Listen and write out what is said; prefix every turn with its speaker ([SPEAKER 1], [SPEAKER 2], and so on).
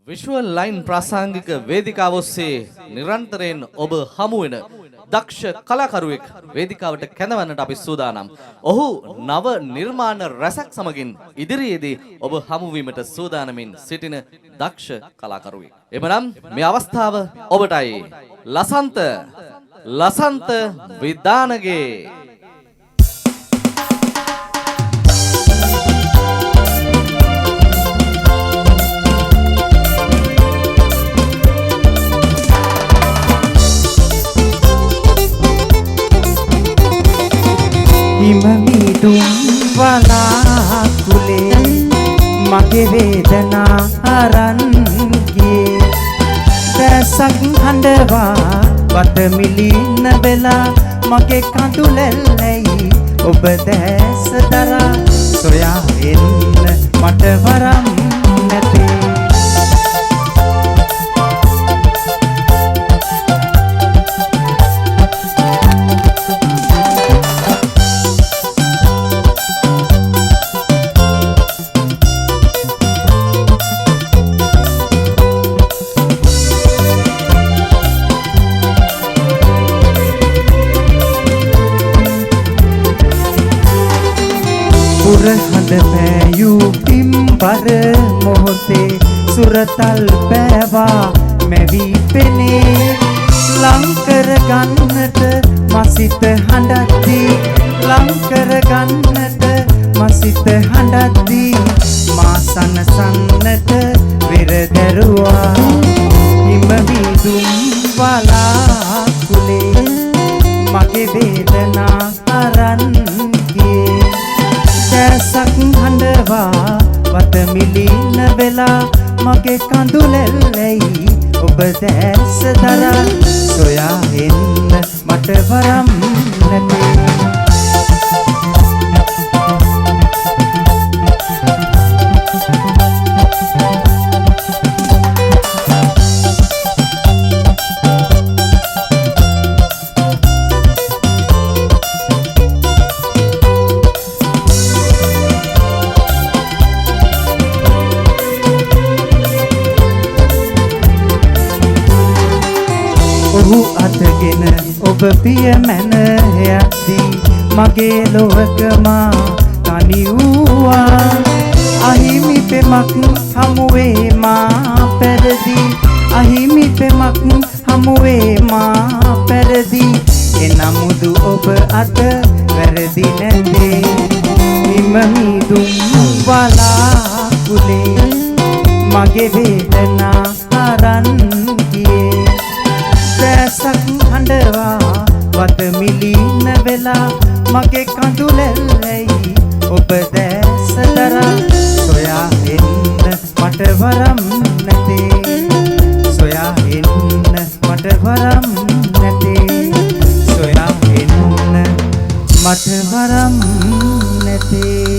[SPEAKER 1] Visual line ප්‍රාසංගික වේදිකාව ඔස්සේ නිරන්තරයෙන් ඔබ හමු වෙන දක්ෂ කලාකරුවෙක් වේදිකාවට කැඳවන්නට අපි සූදානම්. ඔහු නව නිර්මාණ රසක් සමගින් ඉදිරියේදී ඔබ හමු වීමට සූදානමින් සිටින දක්ෂ කලාකරුවෙක්. එමනම් මේ අවස්ථාව ඔබටයි. ලසන්ත විදානගේ
[SPEAKER 2] හිමමිදුම් වලාකුලේ මගේ වේදනා අරන් ගියේ දැසක් හඬවා වතමිලින වෙලා මගේ කඳුලැල්ලයි ඔබ දැස දරා සොයා එන්න මට වරම් නැතේ පුරහඳ පෑයූ පිම්බර මොහොතේ සුරතල් පෑවා මැවී පෙනේ ලංකර ගන්නට මසිත හඬද්දී ලංකර ගන්නට මසිත හඬද්දී මා සනසන්නට වෙර දැරුවා හිමවිදුම් වලාකුලේ මගේ වේදනා අරන් ගියේ දැසක් හඬවා වතමිලින වෙලා මගේ කඳුලැල්ලයි ඔබ දැස දරා සොයා එන්න මට වරම් නැතේ ඔහු අතගෙන ඔබ පියමැන යද්දී මගේ ලොවක මා තනි වූවා අහිමි පෙමක් හමුවේ මා පෙරදී අහිමි පෙමක් හමුවේ මා පෙරදී එනමුදු ඔබ අත වැරදි නැතේ හිමමිදුම් වලාකුලේ මගේ වේදනා අරන් ගියේ දැසක් හඬවා වතමිලින වෙලා මගේ කඳුලැල්ලයි ඔබ දැස දරා සොයා එන්න මට වරම් නැතේ සොයා එන්න මට වරම් නැතේ සොයා එන්න මට වරම් නැතේ